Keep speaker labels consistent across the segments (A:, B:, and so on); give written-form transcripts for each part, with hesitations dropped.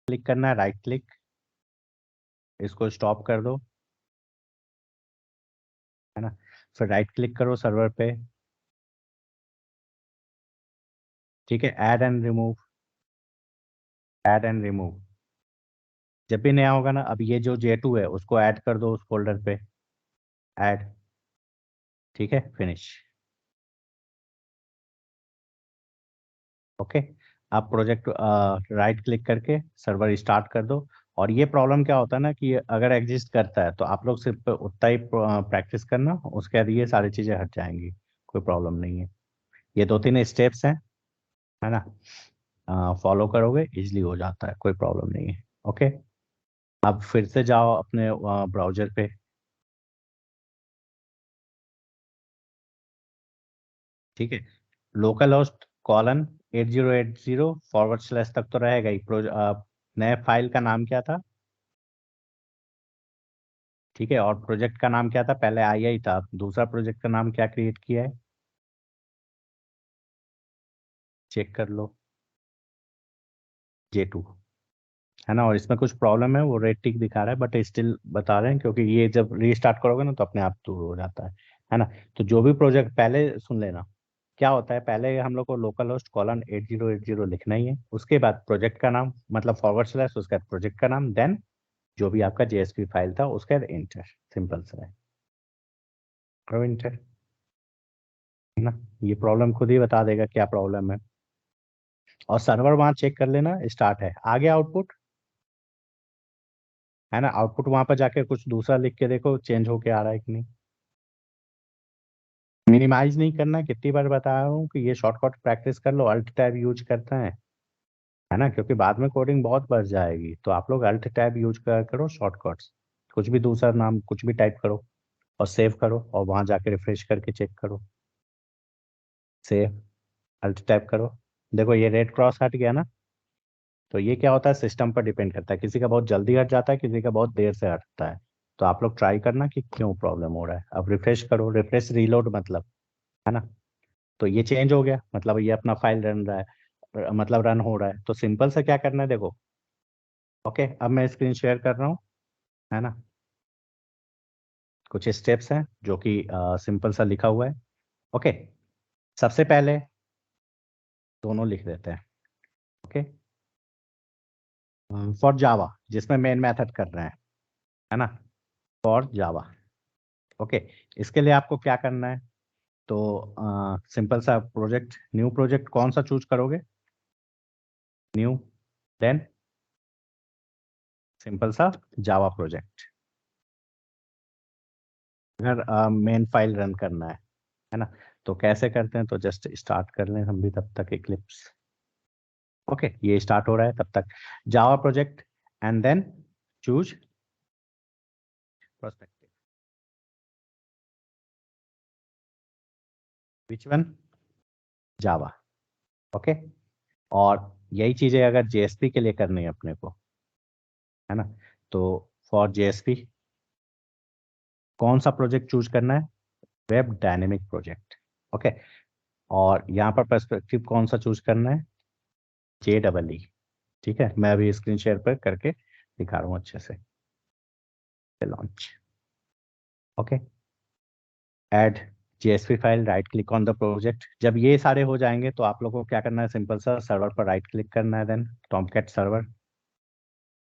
A: Click करना है, right click, इसको स्टॉप कर दो, है ना। फिर राइट क्लिक करो सर्वर पे, ठीक है, add and remove, add and remove. जब भी नया होगा ना, अब ये जो J2 है उसको ऐड कर दो उस फोल्डर पे, ऐड, ठीक है, फिनिश। ओके, आप प्रोजेक्ट राइट क्लिक करके सर्वर स्टार्ट कर दो। और ये प्रॉब्लम क्या होता है ना कि अगर एग्जिस्ट करता है तो आप लोग सिर्फ उतना ही प्रैक्टिस करना, उसके बाद ये सारी चीज़ें हट जाएंगी, कोई प्रॉब्लम नहीं है। ये 2-3 स्टेप्स हैं, है ना, फॉलो करोगे इजीली हो जाता है, कोई प्रॉब्लम नहीं है। ओके, अब फिर से जाओ अपने ब्राउजर पे, ठीक है, लोकल होस्ट कॉलन 8080 तक तो रहेगा ही। नए फाइल का नाम क्या था, ठीक है, और प्रोजेक्ट का नाम क्या था, पहले आई था, दूसरा प्रोजेक्ट का नाम क्या क्रिएट किया है, चेक कर लो, J2, है ना। और इसमें कुछ प्रॉब्लम है, वो रेड टिक दिखा रहा है, बट स्टिल बता रहे हैं क्योंकि ये जब रीस्टार्ट करोगे ना तो अपने आप दूर हो जाता है ना। तो जो भी प्रोजेक्ट, पहले सुन लेना क्या होता है, पहले हम लोग को लोकल होस्ट कॉलन 8080 लिखना ही है, उसके बाद प्रोजेक्ट का नाम मतलब फॉरवर्ड स्लैश, उसके बाद प्रोजेक्ट का नाम, देन जो भी आपका JSP फाइल था उसके बाद इंटर, सिंपल सा है, करो इंटर, है ना। ये प्रॉब्लम खुद ही बता देगा क्या प्रॉब्लम है। और सर्वर वहां चेक कर लेना, स्टार्ट है, आ गया आउटपुट, है ना। आउटपुट वहां पर जाके कुछ दूसरा लिख के देखो, चेंज होके आ रहा है कि नहीं। मिनिमाइज नहीं करना, कितनी बार बता रहा हूँ कि ये शॉर्टकट प्रैक्टिस कर लो, अल्ट टैब यूज करते हैं, है ना, क्योंकि बाद में कोडिंग बहुत बढ़ जाएगी, तो आप लोग अल्ट टैब यूज करो शॉर्टकट्स, कुछ भी दूसरा नाम कुछ भी टाइप करो और सेव करो, और वहां जाके रिफ्रेश करके चेक करो, सेव, अल्ट टैब करो, देखो ये रेड क्रॉस हट गया ना। तो ये क्या होता है, सिस्टम पर डिपेंड करता है, किसी का बहुत जल्दी हट जाता है, किसी का बहुत देर से हटता है। तो आप लोग ट्राई करना कि क्यों प्रॉब्लम हो रहा है। अब रिफ्रेश करो, रिफ्रेश रीलोड मतलब, है ना। तो ये चेंज हो गया, मतलब ये अपना फाइल रन रहा है, मतलब रन हो रहा है। तो सिंपल से क्या करना है देखो, ओके, अब मैं स्क्रीन शेयर कर रहा हूँ, है ना। कुछ स्टेप्स हैं जो कि सिंपल सा लिखा हुआ है। ओके, सबसे पहले दोनों लिख देते हैं, ओके, फॉर जावा, जिसमें मेन मेथड कर रहे हैं, है ना, फॉर जावा। ओके, इसके लिए आपको क्या करना है, तो सिंपल सा प्रोजेक्ट, न्यू प्रोजेक्ट कौन सा चूज करोगे, न्यू, देन सिंपल सा जावा प्रोजेक्ट, अगर मेन फाइल रन करना है ना। तो कैसे करते हैं, तो जस्ट स्टार्ट कर लें हम भी तब तक इक्लिप्स। ओके, ये स्टार्ट हो रहा है तब तक, Java project, and then choose prospective, which one, Java. Okay, और यही चीजें अगर JSP के लिए करनी है अपने को, है ना, तो फॉर JSP कौन सा प्रोजेक्ट चूज करना है, वेब डायनेमिक प्रोजेक्ट। ओके, और यहाँ पर पर्सपेक्टिव कौन सा चूज करना है, JEE, ठीक है, मैं अभी स्क्रीन शेयर पर करके दिखा रहा हूँ अच्छे से, launch. Okay, add JSP file, right click on the project. जब ये सारे हो जाएंगे तो आप लोगों को क्या करना है, सिंपल सा सर्वर पर राइट क्लिक करना है, देन टॉमकैट सर्वर,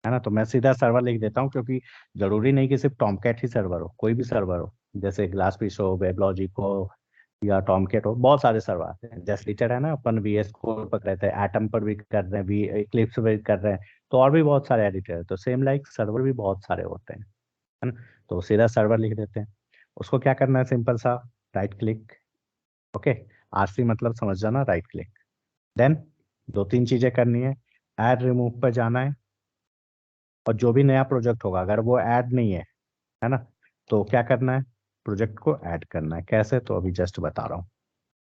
A: है ना। तो मैं सीधा सर्वर लिख देता हूँ, क्योंकि जरूरी नहीं कि सिर्फ टॉमकैट ही सर्वर हो, कोई भी सर्वर हो, जैसे ग्लासफिश हो, वेबलॉजिक हो, या टॉमकैट हो, बहुत सारे सर्वर आते हैं। जैसे लीटर है ना, अपन VS कोड पर रहते हैं, एटम पर भी कर रहे हैं, भी इक्लिप्स पर भी कर रहे हैं, तो और भी बहुत सारे एडिटर है, तो सेम लाइक सर्वर भी बहुत सारे होते हैं, है ना। तो सीधा सर्वर लिख देते हैं। उसको क्या करना है, सिंपल सा राइट क्लिक, ओके, RC मतलब समझ जाना, राइट क्लिक, देन 2-3 चीजें करनी है, ऐड रिमूव पर जाना है, और जो भी नया प्रोजेक्ट होगा अगर वो ऐड नहीं है ना, तो क्या करना है, प्रोजेक्ट को ऐड करना है। कैसे, तो अभी जस्ट बता रहा हूँ।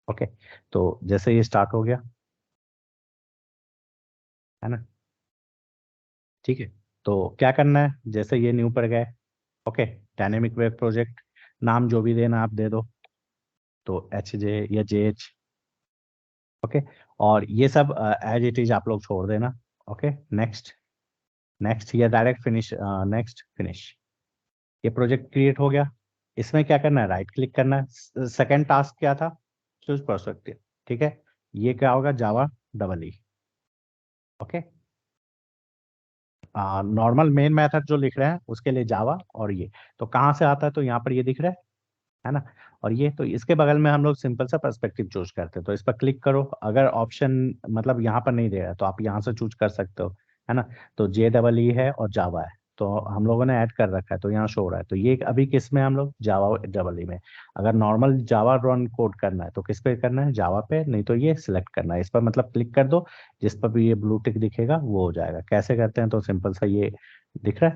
A: ओके, तो जैसे ये स्टार्ट हो गया, है ना, ठीक है, तो क्या करना है, जैसे ये न्यू पर गए, ओके, डायनेमिक वेब प्रोजेक्ट, नाम जो भी देना आप दे दो, तो HJ या JH, ओके, और ये सब एज इट इज आप लोग छोड़ देना। ओके, नेक्स्ट, नेक्स्ट या डायरेक्ट फिनिश, नेक्स्ट फिनिश। ये प्रोजेक्ट क्रिएट हो गया। इसमें क्या करना है, राइट क्लिक करना है। सेकंड टास्क क्या था, चूज पर्सपेक्टिव। ठीक है, ये क्या होगा, Java double e. Okay, normal main method जो लिख रहे हैं उसके लिए जावा, और ये तो कहाँ से आता है, तो यहाँ पर ये दिख रहा है ना। और ये तो इसके बगल में हम लोग सिंपल सा पर्सपेक्टिव चूज करते हैं, तो इस पर क्लिक करो। अगर ऑप्शन मतलब यहाँ पर नहीं दे रहा है तो आप यहाँ से चूज कर सकते हो, है ना। तो जे डबल ई है और जावा है, तो हम लोगों ने ऐड कर रखा है, तो यहाँ शो हो रहा है। तो ये अभी किस में हम लोग, जावा डबल ई में। अगर नॉर्मल जावा रन कोड करना है तो किस पे करना है, जावा पे, नहीं तो ये सिलेक्ट करना है। इस पर मतलब क्लिक कर दो, जिस पर भी ये ब्लू टिक दिखेगा वो हो जाएगा। कैसे करते हैं, तो सिंपल सा ये दिख रहा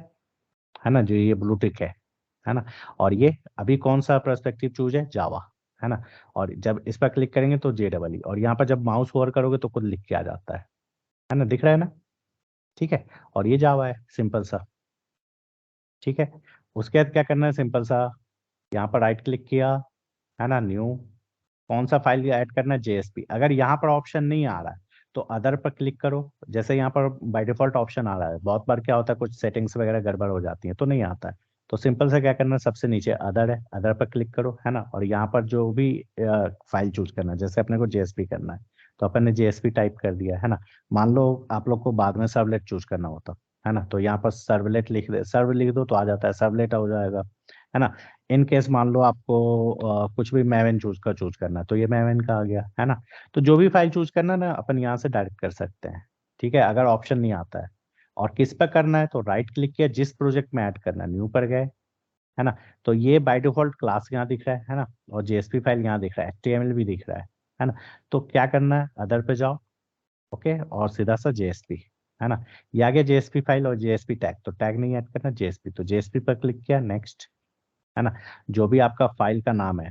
A: है ना, जो ये ब्लू टिक है ना। और ये अभी कौन सा पर्सपेक्टिव चूज है, जावा, है ना। और जब इस पर क्लिक करेंगे तो जे डबल ई, और यहाँ पर जब माउस ओवर करोगे तो खुद लिख के आ जाता है ना, दिख रहा है ना। ठीक है, और ये जावा है सिंपल सा। ठीक है, उसके बाद क्या करना है, सिंपल सा यहाँ पर राइट क्लिक किया, है ना, न्यू। कौन सा फाइल ऐड करना है, जेएसपी। अगर यहाँ पर ऑप्शन नहीं आ रहा है तो अदर पर क्लिक करो। जैसे यहाँ पर बाय डिफॉल्ट ऑप्शन आ रहा है, बहुत बार क्या होता है कुछ सेटिंग्स वगैरह गड़बड़ हो जाती है तो नहीं आता है। तो सिंपल से क्या करना है, सबसे नीचे अदर है, अदर पर क्लिक करो, है ना। और यहाँ पर जो भी फाइल चूज करना है, जैसे अपने को जेएसपी करना है तो अपन ने जेएसपी टाइप कर दिया, है ना। मान लो आप लोग को बाद में सर्वलेट चूज करना होता, है ना, तो यहाँ पर सर्वलेट लिख दे, सर्व लिख दो तो आ जाता है, सर्वलेट हो जाएगा, है ना। इन केस मान लो आपको कुछ भी मैवन चूज करना है तो ये मैवन का आ गया, है ना। तो जो भी फाइल चूज करना है ना अपन यहाँ से डायरेक्ट कर सकते हैं। ठीक है, अगर ऑप्शन नहीं आता है। और किस पर करना है, तो राइट क्लिक किया, जिस प्रोजेक्ट में ऐड करना है, न्यू पर गए, है ना। तो ये बाय डिफॉल्ट क्लास यहाँ दिख रहा है ना। और जेएसपी फाइल यहाँ दिख रहा है, एचटीएमएल भी दिख रहा है ना। तो क्या करना है, अदर पे जाओ, ओके, और सीधा सा जेएसपी, है ना। ये आ गया जेएसपी फाइल और जेएसपी टैग, तो टैग नहीं ऐड करना, जेएसपी, तो जेएसपी पर क्लिक किया, नेक्स्ट, है ना। जो भी आपका फाइल का नाम है,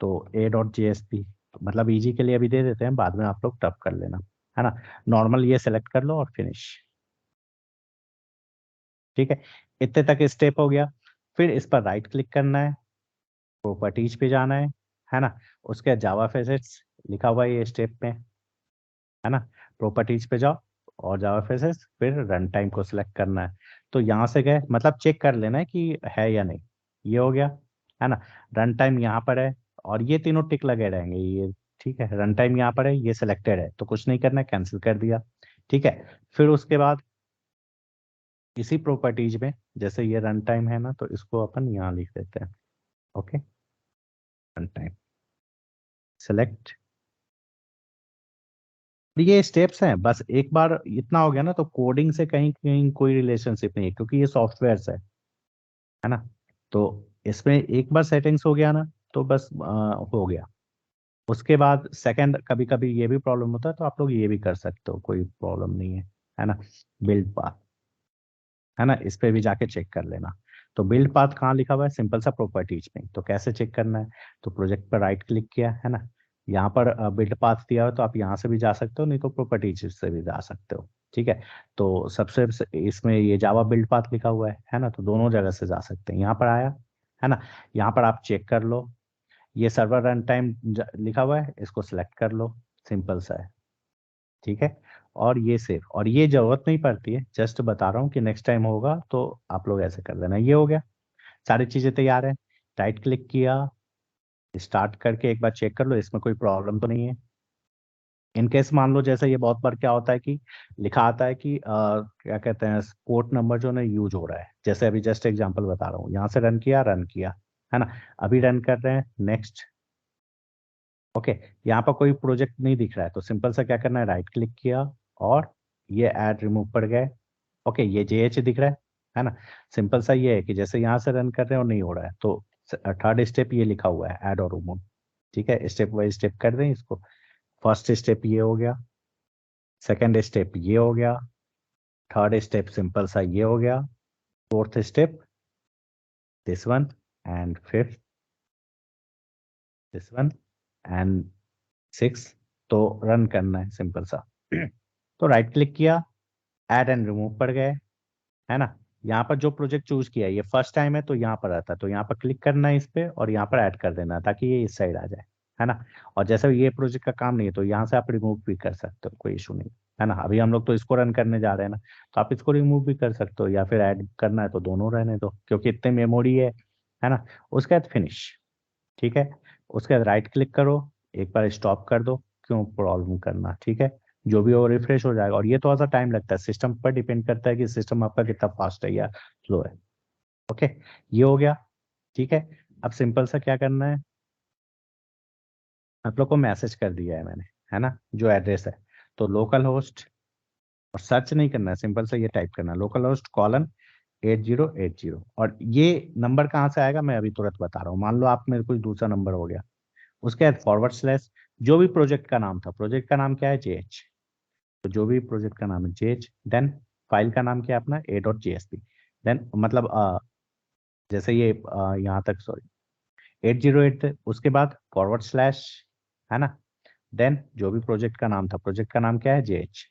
A: तो ए डॉट जे एस पी, मतलब इजी के लिए अभी दे देते हैं, बाद में आप लोग टप कर लेना, है ना। नॉर्मल ये सेलेक्ट कर लो और फिनिश। ठीक है, इतने तक स्टेप हो गया। फिर इस पर राइट क्लिक करना है, प्रॉपर्टीज पे जाना है ना। उसके जावा फेसेट्स लिखा हुआ है ये स्टेप में, है ना। प्रॉपर्टीज पे जाओ और जावा फेसेस, फिर रन टाइम को सिलेक्ट करना है। तो यहाँ से गए मतलब चेक कर लेना है कि है या नहीं। ये हो गया, है ना। रन टाइम यहाँ पर है, और ये तीनों टिक लगे रहेंगे ये। ठीक है, रन टाइम यहाँ पर है, ये सिलेक्टेड है, तो कुछ नहीं करना है, कैंसिल कर दिया। ठीक है, फिर उसके बाद इसी प्रॉपर्टीज में, जैसे ये रन टाइम है ना, तो इसको अपन यहाँ लिख देते हैं, ओके, रन टाइम सेलेक्ट। ये स्टेप्स हैं बस, एक बार इतना हो गया ना तो कोडिंग से कहीं कहीं कोई रिलेशनशिप नहीं है, क्योंकि ये सॉफ्टवेयर है ना। तो इसमें एक बार सेटिंग्स हो गया ना तो बस हो गया। उसके बाद सेकंड, कभी कभी ये भी प्रॉब्लम होता है तो आप लोग ये भी कर सकते हो, कोई प्रॉब्लम नहीं है ना। बिल्ड पाथ, है ना, इस पे भी जाके चेक कर लेना। तो बिल्ड पाथ कहाँ लिखा हुआ है, सिंपल सा प्रॉपर्टीज में। तो कैसे चेक करना है, तो प्रोजेक्ट पर राइट क्लिक किया, है ना। यहाँ पर बिल्ड पाथ दिया हो तो आप यहाँ से भी जा सकते हो, नहीं तो प्रॉपर्टीज से भी जा सकते हो। ठीक है, तो सबसे इसमें ये जावा बिल्ड पाथ लिखा हुआ है ना, तो दोनों जगह से जा सकते हैं। यहाँ पर आया, है ना। यहाँ पर आप चेक कर लो, ये सर्वर रन टाइम लिखा हुआ है, इसको सिलेक्ट कर लो, सिंपल सा है। ठीक है, और ये सेव, और ये जरूरत नहीं पड़ती है, जस्ट बता रहा हूँ कि नेक्स्ट टाइम होगा तो आप लोग ऐसे कर देना। ये हो गया, सारी चीजें तैयार है। राइट क्लिक किया, स्टार्ट करके एक बार चेक कर लो इसमें कोई प्रॉब्लम तो नहीं है। इनकेस मान लो जैसे ये बहुत बार क्या होता है कि लिखा आता है कि क्या कहते हैं, पोर्ट नंबर जो है यूज हो रहा है, जैसे अभी जस्ट एग्जांपल बता रहा हूँ, यहाँ से रन किया, है ना। अभी रन कर रहे हैं, नेक्स्ट, ओके। यहाँ पर कोई प्रोजेक्ट नहीं दिख रहा है तो सिंपल सा क्या करना है, राइट क्लिक किया और ये ऐड रिमूव पर गए, ओके। ये जेएच दिख रहा है ना। सिंपल सा ये है कि जैसे यहाँ से रन कर रहे हैं और नहीं हो रहा है तो थर्ड स्टेप ये लिखा हुआ है, ऐड और रिमूव। ठीक है, स्टेप बाय स्टेप कर दें इसको। फर्स्ट स्टेप ये हो गया, सेकंड स्टेप ये हो गया, थर्ड स्टेप सिंपल सा ये हो गया, fourth step this one, and fifth this one, and six. तो रन करना है सिंपल सा। तो राइट क्लिक किया, ऐड एंड रिमूव पर गए, है ना। यहाँ पर जो प्रोजेक्ट चूज किया है ये फर्स्ट टाइम है तो यहाँ पर आता है, तो यहाँ पर क्लिक करना है इस पे और यहाँ पर ऐड कर देना है, ताकि ये इस साइड आ जाए, है ना। और जैसे ये प्रोजेक्ट का काम नहीं है तो यहाँ से आप रिमूव भी कर सकते हो, कोई इशू नहीं, है ना। अभी हम लोग तो इसको रन करने जा रहे हैं ना, तो आप इसको रिमूव भी कर सकते हो या फिर ऐड करना है तो दोनों रहने दो, क्योंकि इतने मेमोरी है ना। उसके बाद फिनिश, ठीक है। उसके बाद राइट क्लिक करो, एक बार स्टॉप कर दो, क्यों प्रॉब्लम करना, ठीक है। जो भी हो रिफ्रेश हो जाएगा, और ये थोड़ा सा टाइम लगता है, सिस्टम पर डिपेंड करता है कि सिस्टम आपका कितना फास्ट है या स्लो है। ओके, ये हो गया, ठीक है। अब सिंपल सा क्या करना है, आप लोग को मैसेज कर दिया है मैंने, है ना, जो एड्रेस है। तो लोकल होस्ट, और सर्च नहीं करना है, सिंपल सा ये टाइप करना है, लोकल होस्ट कॉलन 8080। और ये नंबर कहाँ से आएगा मैं अभी तुरंत बता रहा हूँ। मान लो आप मेरे कोई दूसरा नंबर हो गया, उसके बाद फॉरवर्ड स्लैश, जो भी प्रोजेक्ट का नाम था, प्रोजेक्ट का नाम क्या है, जेएच, तो जो भी प्रोजेक्ट का नाम है जेएच, देन फाइल का नाम क्या है अपना, a.jsp, देन मतलब जैसे ये यहाँ तक, सॉरी 808 थे, उसके बाद फॉरवर्ड स्लैश, है ना, देन जो भी प्रोजेक्ट का नाम था, प्रोजेक्ट का नाम क्या है, जेएच,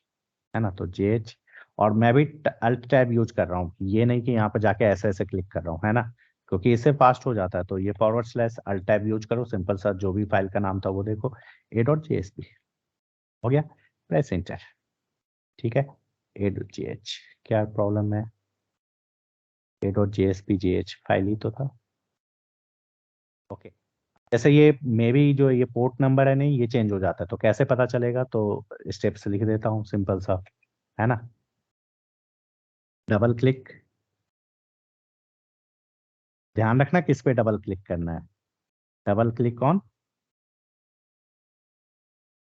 A: है ना, तो जेएच। और मैं भी अल्ट टैब यूज कर रहा हूँ, ये नहीं कि यहाँ पर जाके ऐसे ऐसे क्लिक कर रहा हूँ, है ना, क्योंकि इससे फास्ट हो जाता है। तो ये forward slash alt tab use करो, सिंपल सा जो भी फाइल का नाम था वो देखो, a.jsp, हो गया, प्रेस इंटर, ठीक है। a.jh, क्या प्रॉब्लम है, a.jsp jh फाइल ही तो था। ओके, जैसे ये मे बी जो ये पोर्ट नंबर है नहीं, ये चेंज हो जाता है, तो कैसे पता चलेगा, तो स्टेप्स लिख देता हूँ सिंपल सा, है ना। डबल क्लिक, ध्यान रखना किस पे डबल क्लिक करना है, डबल क्लिक ऑन,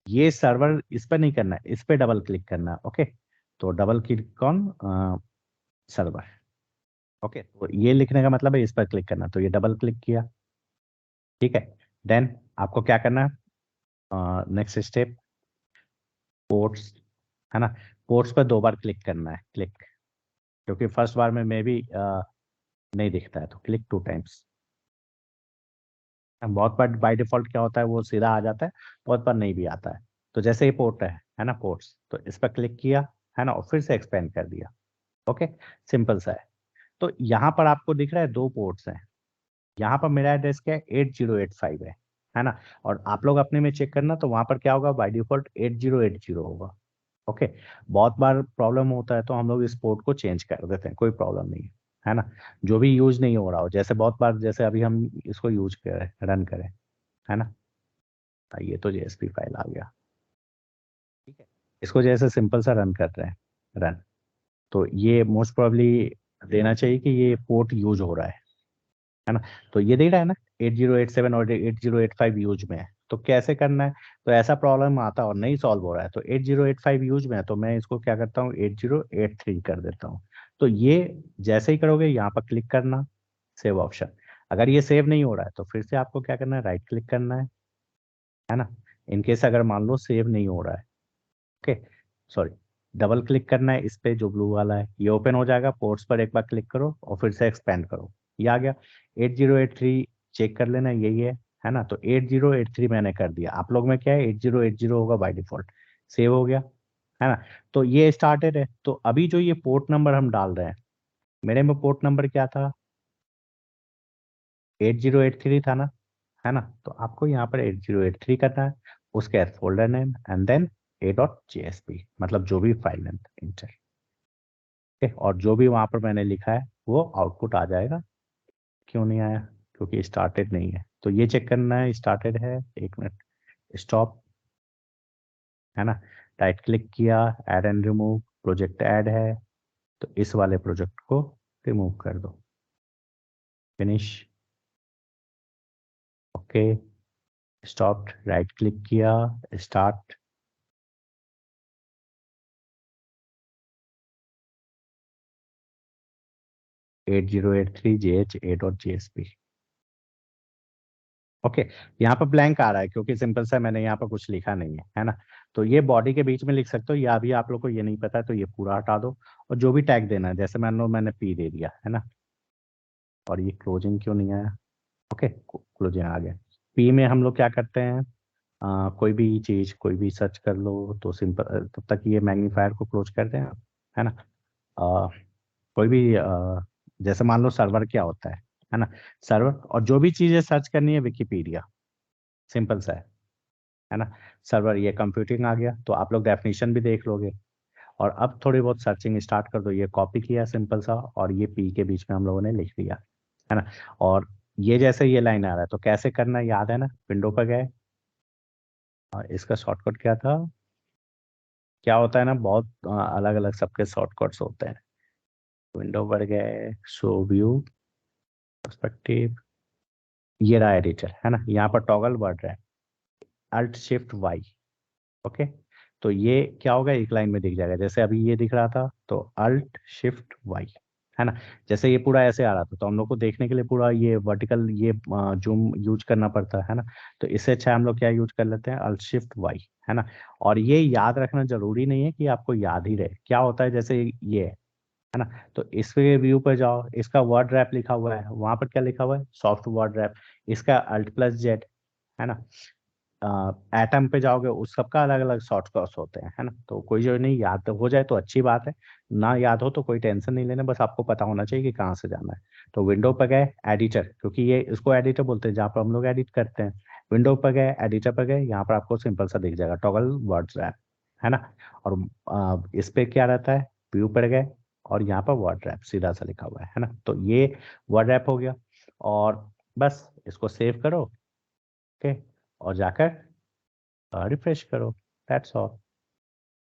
A: ये सर्वर इस पे नहीं करना है, इस पे डबल क्लिक करना है, ओके। तो double click on server, okay, तो ये लिखने का मतलब है इस पर क्लिक करना, तो ये डबल क्लिक किया, ठीक है। देन आपको क्या करना है, नेक्स्ट स्टेप, पोर्ट्स, है ना, पोर्ट्स पर 2 बार क्लिक करना है, क्लिक, क्योंकि फर्स्ट बार में भी नहीं दिखता है, तो क्लिक 2 टाइम्स। बहुत बार बाय डिफॉल्ट क्या होता है, वो सीधा आ जाता है, बहुत बार नहीं भी आता है। तो जैसे ये पोर्ट है ना, पोर्ट्स, तो इस पर क्लिक किया, है ना, और फिर से एक्सपेंड कर दिया, ओके, सिंपल सा है। तो यहाँ पर आपको दिख रहा है 2 पोर्ट्स हैं, यहाँ पर मेरा एड्रेस क्या है, 8085 है ना। और आप लोग अपने में चेक करना, तो वहां पर क्या होगा, बाय डिफॉल्ट 8080 होगा, ओके। बहुत बार प्रॉब्लम होता है तो हम लोग इस पोर्ट को चेंज कर देते हैं, कोई प्रॉब्लम नहीं है ना। जो भी यूज नहीं हो रहा हो, जैसे बहुत बार, जैसे अभी हम इसको यूज करें, रन करें, है ना, ये तो जेएसपी फाइल आ गया, ठीक है। इसको जैसे सिंपल सा रन कर रहे हैं, रन, तो ये मोस्ट प्रोबेबली देना चाहिए कि ये पोर्ट यूज हो रहा है ना। तो ये दे रहा है ना, 8087 और 8085 यूज में है, तो कैसे करना है, तो ऐसा प्रॉब्लम आता है और नहीं सॉल्व हो रहा है, तो 8085 यूज में है, तो मैं इसको क्या करता हूँ, 8083 कर देता हूँ। तो ये जैसे ही करोगे, यहाँ पर क्लिक करना, सेव ऑप्शन, अगर ये सेव नहीं हो रहा है तो फिर से आपको क्या करना है, राइट क्लिक करना है ना। इनकेस अगर मान लो सेव नहीं हो रहा है, ओके, सॉरी, डबल क्लिक करना है इस पे, जो ब्लू वाला है, ये ओपन हो जाएगा, पोर्ट्स पर एक बार क्लिक करो और फिर से एक्सपेंड करो, ये आ गया। 8083 चेक कर लेना, यही है ना। तो 8083 मैंने कर दिया, आप लोग में क्या है, 8080 होगा बाय डिफॉल्ट, सेव हो गया, है ना। तो ये स्टार्टेड है, तो अभी जो ये पोर्ट नंबर हम डाल रहे हैं, मेरे में पोर्ट नंबर क्या था, 8083 था ना, है ना। तो आपको यहाँ पर 8083 करना है, उसके बाद folder name and then a.jsp, मतलब जो भी फाइल नेम, इंटर, ठीक है। और जो भी वहां पर मैंने लिखा है वो आउटपुट आ जाएगा। क्यों नहीं आया, क्योंकि स्टार्टेड नहीं है, तो ये चेक करना है स्टार्टेड है, 1 मिनट, स्टॉप, है ना, राइट क्लिक किया, add and remove, project add है, तो इस वाले प्रोजेक्ट को रिमूव कर दो, finish, okay, stop, right click किया, स्टार्ट, 8083 JH A.JSP, ओके। यहाँ पर ब्लैंक आ रहा है क्योंकि सिंपल सा मैंने यहाँ पर कुछ लिखा नहीं है ना। तो ये बॉडी के बीच में लिख सकते हो, या अभी आप लोग को ये नहीं पता है तो ये पूरा हटा दो, और जो भी टैग देना है, जैसे मान लो मैंने पी दे दिया, है ना। और ये क्लोजिंग क्यों नहीं आया, ओके, क्लोजिंग आ गया। पी में हम लोग क्या करते हैं, कोई भी चीज, कोई भी सर्च कर लो तो सिंपल, तब तक ये मैग्नीफायर को क्लोज कर दें आप, है ना। अ, कोई भी जैसे मान लो सर्वर क्या होता है ना, सर्वर, और जो भी चीजें सर्च करनी है, विकिपीडिया, सिंपल सा है ना। सर्वर, ये कंप्यूटिंग आ गया, तो आप लोग डेफिनेशन भी देख लोगे, और अब थोड़ी बहुत सर्चिंग स्टार्ट कर दो, ये कॉपी किया सिंपल सा, और ये पी के बीच में हम लोगों ने लिख दिया, है ना। और ये जैसे ये लाइन आ रहा है तो कैसे करना है, याद है ना, विंडो पर गए, और इसका शॉर्टकट क्या था, क्या होता है ना, बहुत अलग अलग सबके शॉर्टकट्स होते हैं। विंडो पर गए, शो व्यू, पर्सपेक्टिव, ये रहा एडिटर, है ना, यहाँ पर टॉगल बढ़ रहा है, अल्ट शिफ्ट वाई। ओके, तो ये क्या होगा, एक लाइन में दिख जाएगा, जैसे अभी ये दिख रहा था तो अल्ट शिफ्ट वाई, है ना। जैसे ये पूरा ऐसे आ रहा था तो हम लोग को देखने के लिए पूरा ये वर्टिकल ये जूम यूज करना पड़ता है ना। तो इससे अच्छा हम लोग क्या यूज कर लेते हैं, अल्ट शिफ्ट वाई, है ना। और ये याद रखना जरूरी नहीं है कि आपको याद ही रहे, क्या होता है जैसे ये है ना। तो इस पे व्यू पे जाओ, इसका वर्ड रैप लिखा हुआ है, वहां पर क्या लिखा हुआ है, सॉफ्ट वर्ड रैप, इसका अल्ट प्लस जेड, है ना। एटम पे जाओगे, उस सबका अलग अलग शॉर्टकट्स होते हैं, है ना। तो कोई जो नहीं याद हो जाए तो अच्छी बात है, ना याद हो तो कोई टेंशन नहीं लेना, बस आपको पता होना चाहिए कि कहाँ से जाना है। तो विंडो पर गए, एडिटर, क्योंकि ये इसको एडिटर बोलते हैं जहाँ पर हम लोग एडिट करते हैं। विंडो पर गए, एडिटर पर गए, यहाँ पर आपको सिंपल सा दिख जाएगा टॉगल वर्ड्स रैप, है ना। और इस पे क्या रहता है, व्यू पर गए, और यहाँ पर वर्ड रैप सीधा सा लिखा हुआ है ना। तो ये वर्ड रैप हो गया, और बस इसको सेव करो, ओके, और जाकर रिफ्रेश करो, दैट्स ऑल।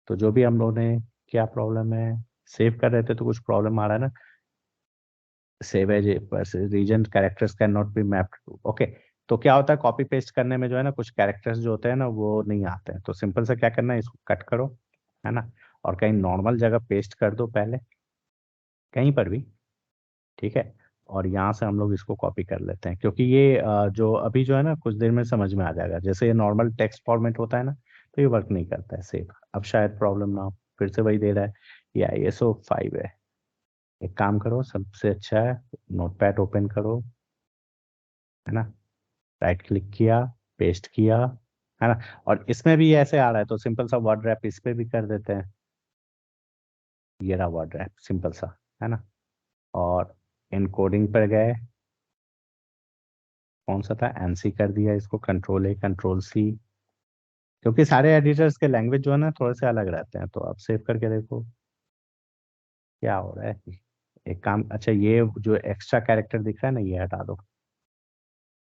A: तो जो भी हम लोगों ने, क्या प्रॉब्लम है, सेव कर रहे थे तो कुछ प्रॉब्लम आ रहा है ना, save as reason characters can not be mapped, okay. तो क्या होता है, कॉपी पेस्ट करने में जो है ना, कुछ कैरेक्टर्स जो होते हैं ना वो नहीं आते हैं, तो सिंपल से क्या करना है, इसको कट करो, है ना, और कहीं नॉर्मल जगह पेस्ट कर दो पहले, कहीं पर भी, ठीक है। और यहाँ से हम लोग इसको कॉपी कर लेते हैं, क्योंकि ये जो अभी जो है ना कुछ देर में समझ में आ जाएगा, जैसे ये नॉर्मल टेक्स्ट फॉर्मेट होता है ना, तो ये वर्क नहीं करता है सेव, अब शायद प्रॉब्लम ना हो, फिर से वही दे रहा है, ये ISO 5 है। एक काम करो, सबसे अच्छा है, नोटपैड ओपन करो, है ना, राइट क्लिक किया, पेस्ट किया, है ना। और इसमें भी ऐसे आ रहा है तो सिंपल सा वर्ड रैप इस पे भी कर देते हैं, ये रहा वर्ड रैप सिंपल सा, है ना। और इनकोडिंग पर गए, कौन सा था, NC कर दिया इसको, कंट्रोल A कंट्रोल C, क्योंकि सारे एडिटर्स के लैंग्वेज जो है ना थोड़े से अलग रहते हैं, तो आप सेव करके देखो क्या हो रहा है। एक काम, अच्छा ये जो एक्स्ट्रा कैरेक्टर दिख रहा है ना, ये हटा दो,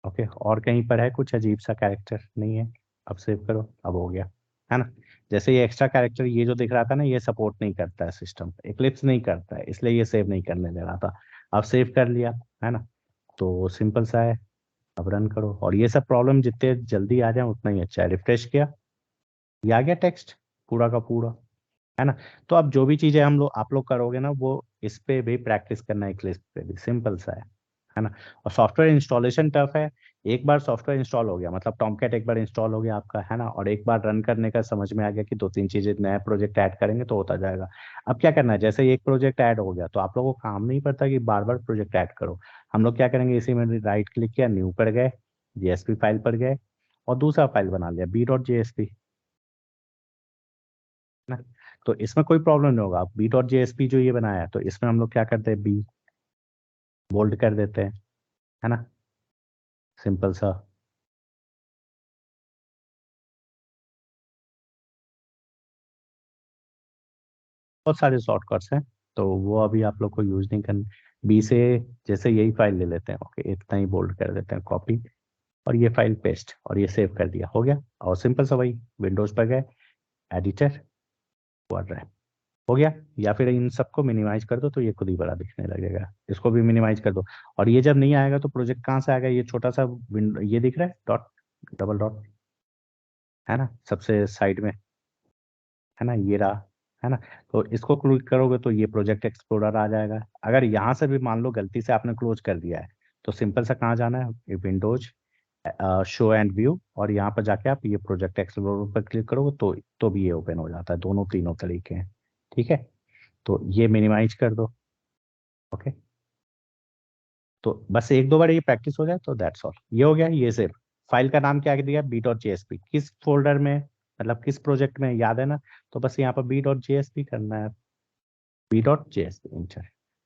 A: ओके। और कहीं पर है कुछ अजीब सा कैरेक्टर, नहीं है, अब सेव करो, अब हो गया, है ना। जैसे ये एक्स्ट्रा कैरेक्टर ये जो दिख रहा था ना, ये सपोर्ट नहीं करता है, सिस्टम एक्लिप्स नहीं करता है, इसलिए ये सेव नहीं करने दे रहा था, अब सेव कर लिया, है ना। तो सिंपल सा है, अब रन करो, और ये सब प्रॉब्लम जितने जल्दी आ जाए उतना ही अच्छा है। रिफ्रेश किया, ये आ गया टेक्स्ट पूरा का पूरा, है ना। तो अब जो भी चीजें हम लोग आप लोग करोगे ना, वो इस पे भी प्रैक्टिस करना है, इक्लिप्स पे भी, सिंपल सा है ना। और सॉफ्टवेयर इंस्टॉलेशन टफ है, एक बार सॉफ्टवेयर इंस्टॉल हो गया मतलब टॉमकैट एक बार इंस्टॉल हो गया आपका, है ना, और एक बार रन करने का समझ में आ गया कि दो तीन चीजें नया प्रोजेक्ट ऐड करेंगे तो होता जाएगा। अब क्या करना है, जैसे एक प्रोजेक्ट ऐड हो गया तो आप लोगों को काम नहीं पड़ता कि बार बार प्रोजेक्ट ऐड करो। हम लोग क्या करेंगे, इसी में राइट क्लिक किया, न्यू पर गए, JSP फाइल पर गए, और दूसरा फाइल बना लिया B.JSP, ना। तो इसमें कोई प्रॉब्लम नहीं होगा, B.JSP जो ये बनाया है तो इसमें हम लोग क्या करते हैं, बी बोल्ड कर देते हैं, है ना, सिंपल सा। बहुत सारे शॉर्टकट्स हैं, तो वो अभी आप लोग को यूज नहीं करना। बी से, जैसे यही फाइल ले लेते हैं, ओके, इतना ही बोल्ड कर देते हैं, कॉपी, और ये फाइल पेस्ट, और ये सेव कर दिया, हो गया। और सिंपल सा वही विंडोज पर गए, एडिटर, वर्ड ड्राइव, हो गया। या फिर इन सबको मिनिमाइज कर दो तो ये खुद ही बड़ा दिखने लगेगा, इसको भी मिनिमाइज कर दो। और ये जब नहीं आएगा तो प्रोजेक्ट कहाँ से आएगा, ये छोटा सा विंडो ये दिख रहा है डॉट, डबल डॉट, है ना, सबसे साइड में, है ना, ये रहा, है ना। तो इसको क्लिक करोगे तो ये प्रोजेक्ट एक्सप्लोरर आ जाएगा। अगर यहाँ से भी मान लो गलती से आपने क्लोज कर दिया है तो सिंपल सा कहाँ जाना है, विंडोज, शो एंड व्यू, और यहाँ पर जाके आप ये प्रोजेक्ट एक्सप्लोरर पर क्लिक करोगे तो भी ये ओपन हो जाता है, दोनों तीनों तरीके हैं, ठीक है। तो ये मिनिमाइज कर दो, ओके। तो बस एक दो बार ये प्रैक्टिस हो जाए तो दैट्स ऑल, ये हो गया। ये सिर्फ फाइल का नाम क्या दिया, B.JSP, किस फोल्डर में, मतलब किस प्रोजेक्ट में, याद है ना। तो बस यहाँ पर B.JSP करना है, B.JSP इंटर,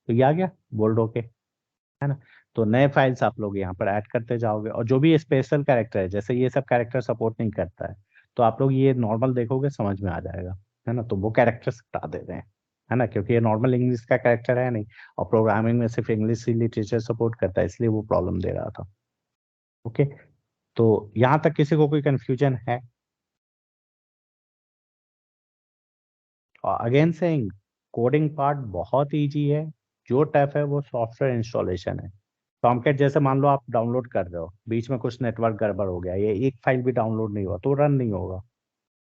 A: तो ये आ गया बोल्ड होके, है ना। तो नए फाइल्स आप लोग यहाँ पर ऐड करते जाओगे, और जो भी स्पेशल कैरेक्टर है, जैसे ये सब कैरेक्टर सपोर्ट नहीं करता है, तो आप लोग ये नॉर्मल देखोगे समझ में आ जाएगा, है ना, तो वो कैरेक्टर्स हटा दे रहे हैं, है ना, क्योंकि ये नॉर्मल इंग्लिश का कैरेक्टर है नहीं, और प्रोग्रामिंग में सिर्फ इंग्लिश ही लिटरेचर सपोर्ट करता है, इसलिए वो प्रॉब्लम दे रहा था। ओके, तो यहाँ तक किसी को कोई कंफ्यूजन है? और अगेन सेइंग, कोडिंग पार्ट बहुत इजी है, जो टफ है वो सॉफ्टवेयर इंस्टॉलेशन है। टॉमकैट जैसे मान लो आप डाउनलोड कर रहे हो, बीच में कुछ नेटवर्क गड़बड़ हो गया, ये एक फाइल भी डाउनलोड नहीं हुआ तो रन नहीं होगा,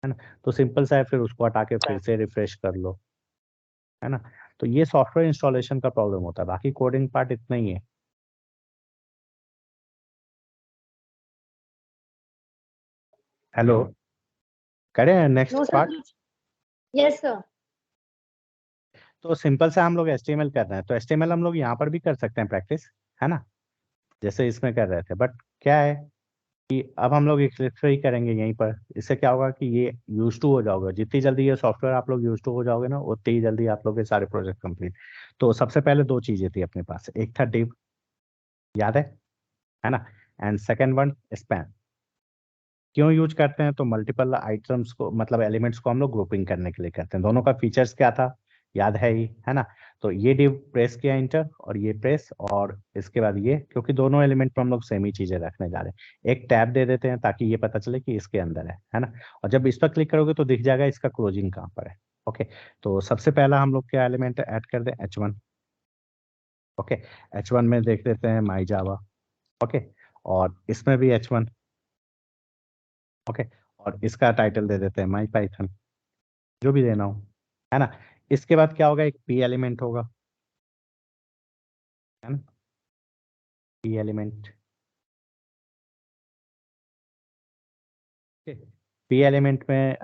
A: है ना। तो सिंपल सा है, फिर उसको हटा के फिर से रिफ्रेश कर लो, है ना। तो ये सॉफ्टवेयर इंस्टॉलेशन का प्रॉब्लम होता है, बाकी कोडिंग पार्ट इतना ही है। हेलो, करें next
B: no
A: part?
B: Sir. Yes sir.
A: तो सिंपल से हम लोग एचटीएमएल कर रहे हैं, तो एचटीएमएल हम लोग यहाँ पर भी कर सकते हैं प्रैक्टिस, है ना, जैसे इसमें कर रहे थे, बट क्या है कि अब हम लोग एक्लिप्स ही करेंगे यहीं पर। इससे क्या होगा कि ये यूज टू हो जाओगे, जितनी जल्दी ये सॉफ्टवेयर आप लोग यूज टू हो जाओगे ना, उतनी ही जल्दी आप लोग के सारे प्रोजेक्ट कंप्लीट। तो सबसे पहले दो चीजें थी अपने पास, एक था div, याद है ना, एंड सेकेंड वन स्पैन। क्यों यूज करते हैं? तो मल्टीपल आइटम्स को, मतलब एलिमेंट्स को हम लोग ग्रुपिंग करने के लिए करते हैं। दोनों का फीचर्स क्या था, याद है ही, है ना। तो ये div प्रेस किया इंटर, और ये प्रेस, और इसके बाद ये, क्योंकि दोनों एलिमेंट पर हम लोग सेम ही चीजें रखने जा रहे हैं, एक टैब दे देते हैं ताकि ये पता चले कि इसके अंदर है ना। और जब इस पर क्लिक करोगे तो दिख जाएगा इसका क्लोजिंग कहाँ पर है। ओके, तो सबसे पहला हम लोग क्या एलिमेंट ऐड कर दें, H1। ओके, H1 में देख लेते हैं माई जावा। ओके, और इसमें भी H1। ओके, और इसका टाइटल दे देते हैं माई पाइथन, जो भी देना हो, है ना। इसके बाद क्या होगा, एक पी एलिमेंट होगा, है ना, पी एलिमेंट। पी एलिमेंट में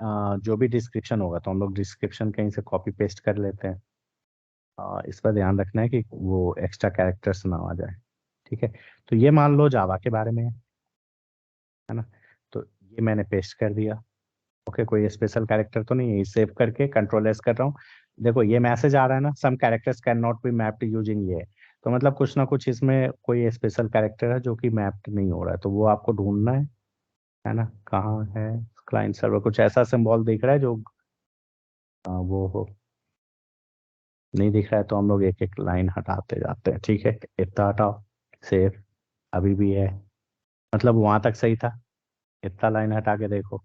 A: जो भी डिस्क्रिप्शन होगा, तो हम लोग डिस्क्रिप्शन कहीं से कॉपी पेस्ट कर लेते हैं। इस पर ध्यान रखना है कि वो एक्स्ट्रा कैरेक्टर्स ना आ जाए, ठीक है। तो ये मान लो जावा के बारे में है ना, तो ये मैंने पेस्ट कर दिया। ओके, कोई स्पेशल कैरेक्टर तो नहीं है, सेव करके कंट्रोल एस कर रहा हूँ। देखो ये मैसेज आ रहा है ना, some characters can not be mapped using ये, तो मतलब कुछ ना कुछ इसमें कोई स्पेशल कैरेक्टर है जो कि मैप्ड नहीं हो रहा है, तो वो आपको ढूंढना है ना, कहाँ है। क्लाइंट सर्वर कुछ ऐसा सिंबल दिख रहा है जो वो हो, नहीं दिख रहा है तो हम लोग एक एक लाइन हटाते जाते हैं, ठीक है। इतना हटाओ, सेव, अभी भी है, मतलब वहां तक सही था, इतना लाइन हटा के देखो,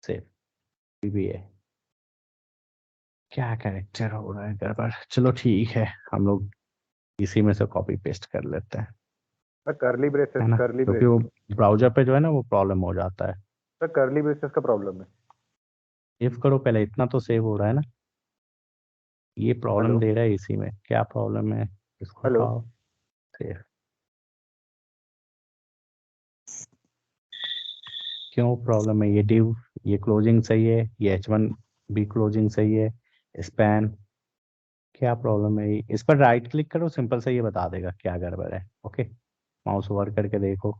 A: सेव, अभी भी है। क्या कैरेक्टर हो रहा है गड़बड़, चलो ठीक है, हम लोग इसी में से कॉपी पेस्ट कर लेते हैं,
C: सर करली ब्रेसेस,
A: है ना,
C: करली
A: क्योंकि वो
C: ब्रेसेस।
A: ब्राउजर पे जो है ना वो प्रॉब्लम हो जाता है।
C: सर करली ब्रेसेस का प्रॉब्लम है।
A: सेव करो पहले, इतना तो सेव हो रहा है ना, ये प्रॉब्लम
C: हेलो
A: दे रहा है इसी में, क्या प्रॉब्लम है, इसको
C: हेलो।
A: हटाओ, सेव। क्यों प्रॉब्लम है, ये डिव, ये क्लोजिंग सही है, ये H1 भी क्लोजिंग सही है, स्पैन, क्या प्रॉब्लम है, इस पर राइट क्लिक करो, सिंपल से ये बता देगा क्या गड़बड़ है। ओके, माउस ओवर करके देखो,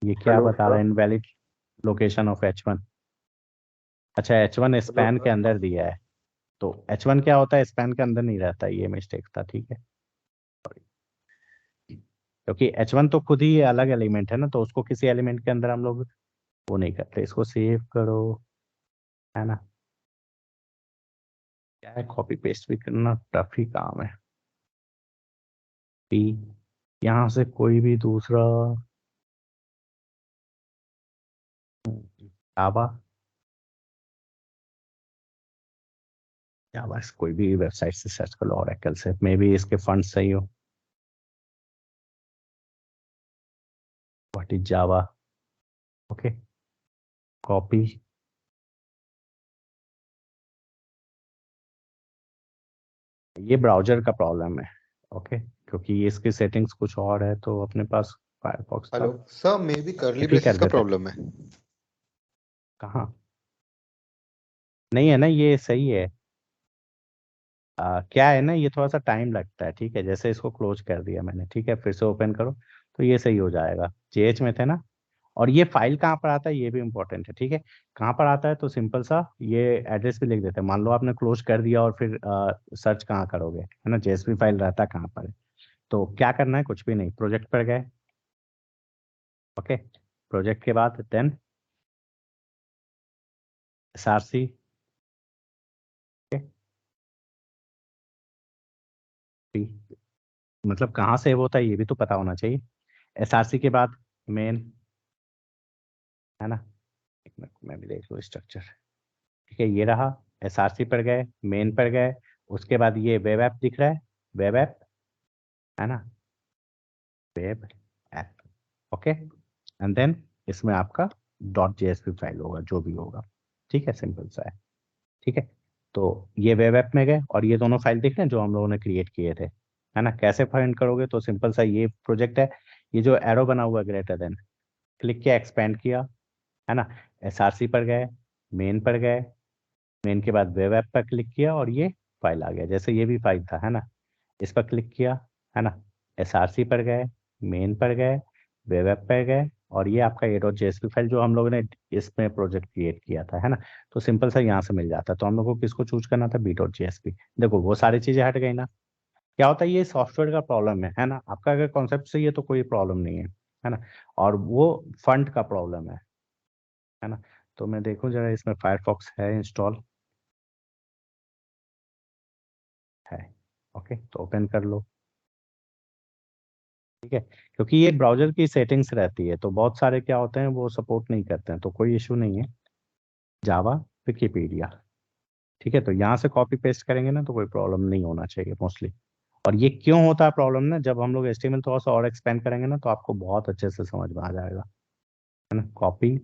A: ये क्या
C: हेलो
A: बता रहा
C: सर।
A: है, इनवैलिड लोकेशन ऑफ H1। अच्छा, H1
C: हेलो
A: स्पैन के
C: सर।
A: अंदर दिया है, तो H1 क्या होता है, स्पैन के अंदर नहीं रहता, ये मिस्टेक था, ठीक है। क्योंकि H1 तो खुद ही अलग एलिमेंट है ना, तो उसको किसी एलिमेंट के अंदर हम लोग वो नहीं करते। इसको सेव करो, है ना, क्या है, कॉपी पेस्ट भी करना टफ ही काम है। पी, यहाँ से कोई भी दूसरा जावा, जावा कोई भी वेबसाइट से सर्च कर लो, ओरेकल से, मे बी इसके फंड सही हो। What is Java, okay, copy, ये ब्राउजर का प्रॉब्लम है, ओके, क्योंकि ये इसकी सेटिंग्स कुछ और है, तो अपने पास फायरफॉक्स था,
D: hello sir, may be curly
A: ठीक ही
D: ब्रेसेस
A: कर
D: का
A: देते।
D: प्रॉब्लम है।
A: कहाँ, नहीं है ना, ये सही है। क्या है ना, ये थोड़ा सा टाइम लगता है, ठीक है, जैसे इसको क्लोज कर दिया मैंने, ठीक है, फिर से ओपन करो तो ये सही हो जाएगा। जेएच में थे ना, और ये फाइल कहाँ पर आता है ये भी इंपॉर्टेंट है, ठीक है। कहाँ पर आता है, तो सिंपल सा ये एड्रेस भी लिख देते हैं, मान लो आपने क्लोज कर दिया और फिर सर्च कहाँ करोगे, है ना, जेएसपी फाइल रहता है कहाँ पर है। तो क्या करना है, कुछ भी नहीं, प्रोजेक्ट पर गए, ओके, प्रोजेक्ट के बाद देन SRC, मतलब कहाँ सेव होता है ये भी तो पता होना चाहिए। SRC के बाद मेन, है ना, एक मिनट मैं भी देख लूँ स्ट्रक्चर। ठीक है, ये रहा, SRC पर गए, मेन पर गए, उसके बाद ये वेब ऐप दिख रहा है, वेब ऐप, है ना, web app, okay, and then इसमें आपका .jsp फाइल होगा जो भी होगा। ठीक है, सिंपल सा है। ठीक है, तो ये वेब ऐप में गए और ये दोनों फाइल दिख रहे हैं जो हम लोगों ने क्रिएट किए थे, है ना। कैसे फाइंड करोगे, तो सिंपल सा ये प्रोजेक्ट है, ये जो एरो बना हुआ है ग्रेटर देन, क्लिक किया, एक्सपेंड किया, है ना, SRC पर गए, मेन पर गए, मेन के बाद वेब ऐप पर क्लिक किया और ये फाइल आ गया, जैसे ये भी फाइल था, है ना, इस पर क्लिक किया, है ना, SRC पर गए, मेन पर गए, वेब ऐप पर गए, और ये आपका a.jsp फाइल जो हम लोगों ने इसमें प्रोजेक्ट क्रिएट किया था, है ना। तो सिंपल सा यहाँ से मिल जाता है। तो हम लोग को किसको चूज करना था, b.jsp। देखो वो सारी चीजें हट गई ना। क्या होता है, ये सॉफ्टवेयर का प्रॉब्लम है ना। आपका अगर कॉन्सेप्ट सही है तो कोई प्रॉब्लम नहीं है ना, और वो फंड का प्रॉब्लम है ना। तो मैं देखूं जरा इसमें फायरफॉक्स है इंस्टॉल, है, ओके, तो ओपन कर लो। ठीक है, क्योंकि ये ब्राउजर की सेटिंग्स रहती है, तो बहुत सारे क्या होते हैं वो सपोर्ट नहीं करते हैं, तो कोई इशू नहीं है। जावा, विकिपीडिया, ठीक है, तो यहाँ से कॉपी पेस्ट करेंगे ना तो कोई प्रॉब्लम नहीं होना चाहिए मोस्टली। और ये क्यों होता है प्रॉब्लम ना, जब हम लोग HTML थोड़ा सा और एक्सपेंड करेंगे ना तो आपको बहुत अच्छे से समझ में आ जाएगा, है ना। कॉपी,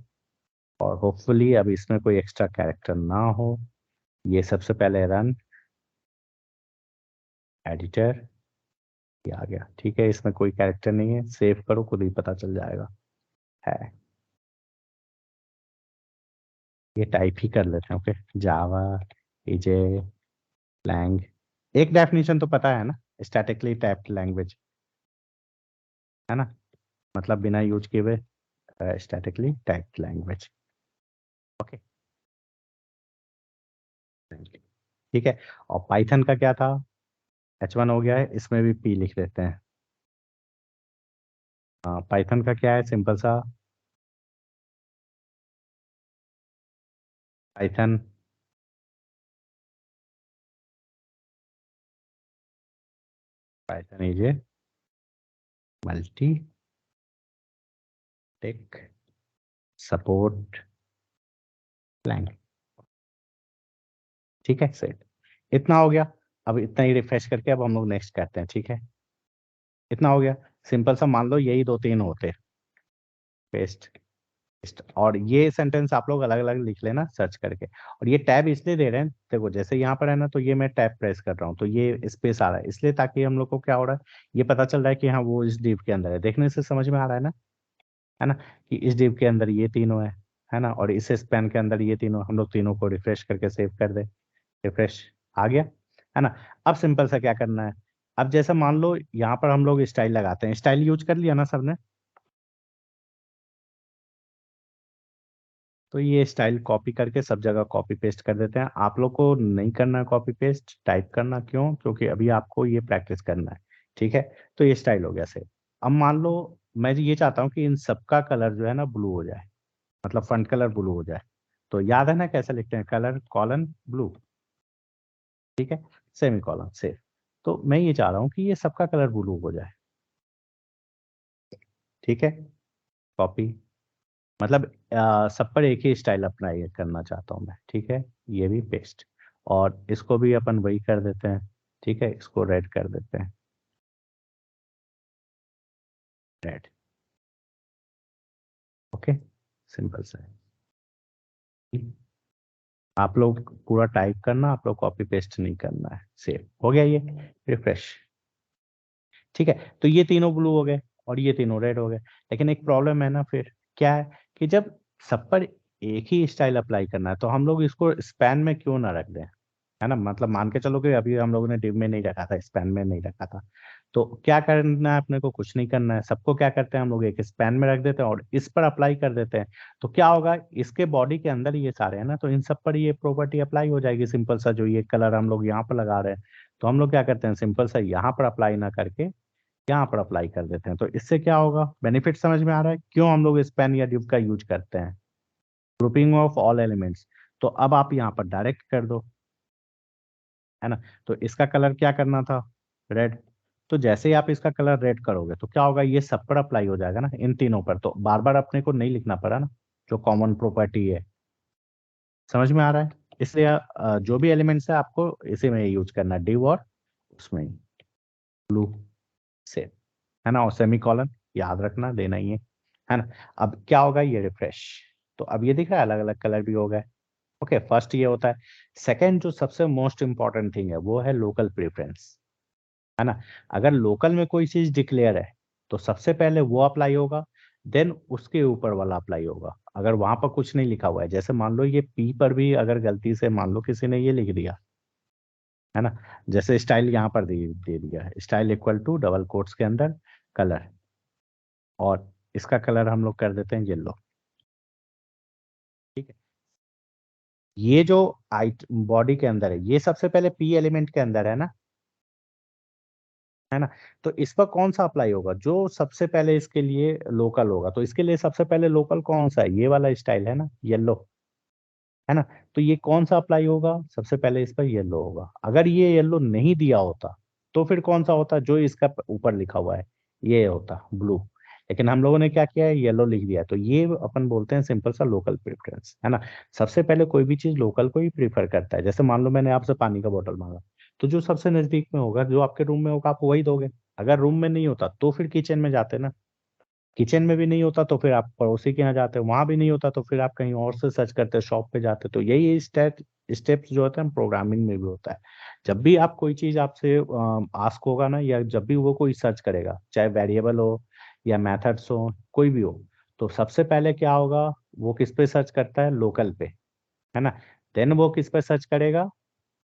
A: और होपफुली अब इसमें कोई एक्स्ट्रा कैरेक्टर ना हो। ये सबसे पहले रन एडिटर, ये आ गया। ठीक है, इसमें कोई कैरेक्टर नहीं है, सेव करो, खुद ही पता चल जाएगा है। ये टाइप ही कर लेते हैं, ओके, जावा एजे लैंग। एक डेफिनेशन तो पता है ना, स्टैटिकली टाइप्ड लैंग्वेज, है ना, मतलब बिना यूज किए हुए स्टैटिकली टाइप्ड लैंग्वेज, ओके। ठीक है, और पाइथन का क्या था, H1 हो गया है, इसमें भी P लिख देते हैं। पाइथन का क्या है, सिंपल सा, Python, Python is a multi tech support language. ठीक है, सेट, इतना हो गया। अब इतना ही रिफ्रेश करके अब हम लोग नेक्स्ट करते हैं। ठीक है, इतना हो गया, सिंपल सा, मान लो यही दो तीन होते, पेस्ट, और ये सेंटेंस आप लोग अलग अलग लिख लेना सर्च करके। और ये टैब इसलिए दे रहे हैं, देखो जैसे यहाँ पर है ना, तो ये मैं टैब प्रेस कर रहा हूँ तो ये स्पेस आ रहा है, इसलिए ताकि हम लोग को क्या हो रहा है, ये पता चल रहा है कि हाँ वो इस डिव के अंदर है। देखने से समझ में आ रहा है ना, कि इस डिव के अंदर ये तीनों है ना, और इस स्पैन के अंदर ये तीनों। हम लोग तीनों को रिफ्रेश करके सेव कर दे, रिफ्रेश, आ गया, है ना। अब सिंपल सा क्या करना है, अब जैसा मान लो यहाँ पर हम लोग स्टाइल लगाते हैं, स्टाइल यूज कर लिया ना सबने, तो ये स्टाइल कॉपी करके सब जगह कॉपी पेस्ट कर देते हैं। आप लोग को नहीं करना है कॉपी पेस्ट, टाइप करना, क्यों, क्योंकि अभी आपको ये प्रैक्टिस करना है। ठीक है, तो ये स्टाइल हो गया सेव। अब मान लो मैं ये चाहता हूँ कि इन सबका कलर जो है ना ब्लू हो जाए, मतलब फ्रंट कलर ब्लू हो जाए। तो याद है ना कैसे लिखते हैं, कलर कॉलन ब्लू, ठीक है, सेमी कॉलन सेव। तो मैं ये चाह रहा हूँ कि ये सबका कलर ब्लू हो जाए। ठीक है, कॉपी, मतलब सब पर एक ही स्टाइल अप्लाई करना चाहता हूँ मैं। ठीक है, ये भी पेस्ट, और इसको भी अपन वही कर देते हैं। ठीक है, इसको रेड कर देते हैं, रेड, ओके, सिंपल सा है। आप लोग पूरा टाइप करना, आप लोग कॉपी पेस्ट नहीं करना है। सेव हो गया ये, रिफ्रेश। ठीक है, तो ये तीनों ब्लू हो गए और ये तीनों रेड हो गए। लेकिन एक प्रॉब्लम है ना, फिर क्या है कि जब सब पर एक ही स्टाइल अप्लाई करना है तो हम लोग इसको स्पैन में क्यों ना रख दें, है ना। मतलब मान के चलो कि अभी हम लोगों ने डिव में नहीं रखा था, स्पैन में नहीं रखा था, तो क्या करना है अपने को, कुछ नहीं करना है। सबको क्या करते हैं हम लोग, एक स्पैन में रख देते हैं और इस पर अप्लाई कर देते हैं। तो क्या होगा, इसके बॉडी के अंदर ये सारे हैं ना, तो इन सब पर ये प्रॉपर्टी अप्लाई हो जाएगी। सिंपल सा, जो ये कलर हम लोग यहाँ पर लगा रहे हैं, तो हम लोग क्या करते हैं, सिंपल सा यहाँ पर अप्लाई ना करके यहाँ पर अप्लाई कर देते हैं। तो इससे क्या होगा, बेनिफिट समझ में आ रहा है क्यों हम लोग स्पैन या डिव का यूज करते हैं। ग्रुपिंग ऑफ ऑल एलिमेंट्स, तो अब आप यहाँ पर डायरेक्ट कर दो, है ना। तो इसका कलर क्या करना था, रेड। तो जैसे ही आप इसका कलर रेड करोगे तो क्या होगा, ये सब पर अप्लाई हो जाएगा ना, इन तीनों पर। तो बार बार अपने को नहीं लिखना पड़ा ना, जो कॉमन प्रॉपर्टी है। समझ में आ रहा है? इसलिए जो भी एलिमेंट्स है आपको इसी में यूज करना, डिव और उसमें ब्लू से, है ना। और सेमी कॉलन याद रखना देना ही है ना। अब क्या होगा, ये रिफ्रेश, तो अब ये दिख रहा है अलग अलग कलर भी हो गए। ओके, फर्स्ट ये होता है। सेकंड जो सबसे मोस्ट इंपॉर्टेंट थिंग है वो है लोकल प्रेफरेंस, है ना। अगर लोकल में कोई चीज डिक्लेयर है तो सबसे पहले वो अप्लाई होगा, देन उसके ऊपर वाला अप्लाई होगा। अगर वहां पर कुछ नहीं लिखा हुआ है, जैसे मान लो ये पी पर भी अगर गलती से मान लो किसी ने ये लिख दिया, है ना, जैसे स्टाइल यहाँ पर दे दिया है, style equal to double quotes के अंदर कलर, और इसका कलर हम लोग कर देते हैं येलो, ठीक है। ये जो बॉडी के अंदर है ये सबसे पहले पी एलिमेंट के अंदर है ना। तो इस पर कौन सा अप्लाई होगा, जो सबसे पहले इसके लिए लोकल होगा। तो इसके लिए सबसे पहले लोकल कौन सा है, ये वाला स्टाइल है ना, येलो, है ना। तो ये कौन सा अप्लाई होगा, सबसे पहले इस पर येलो होगा। अगर ये येलो नहीं दिया होता तो फिर कौन सा होता, जो इसका ऊपर लिखा हुआ है ये होता ब्लू। लेकिन हम लोगों ने क्या किया है, येलो लिख दिया है। तो ये अपन बोलते हैं सिंपल सा लोकल प्रेफरेंस, है ना। सबसे पहले कोई भी चीज लोकल को ही प्रीफर करता है। जैसे मान लो मैंने आपसे पानी का बोतल मांगा, तो जो सबसे नजदीक में होगा, जो आपके रूम में होगा, आप वही दोगे। अगर रूम में नहीं होता तो फिर किचन में जाते ना, किचन में भी नहीं होता तो फिर आप पड़ोसी के यहाँ जाते हो, वहां भी नहीं होता तो फिर आप कहीं और से सर्च करते हो, शॉप पे जाते हो। तो यही स्टेप्स जो होते हैं प्रोग्रामिंग में भी होता है। जब भी आप कोई चीज आपसे आस्क होगा ना, या जब भी वो कोई सर्च करेगा, चाहे वेरिएबल हो या मेथड्स हो, कोई भी हो, तो सबसे पहले क्या होगा, वो किस पे सर्च करता है, लोकल पे, है ना। देन वो किस पे सर्च करेगा,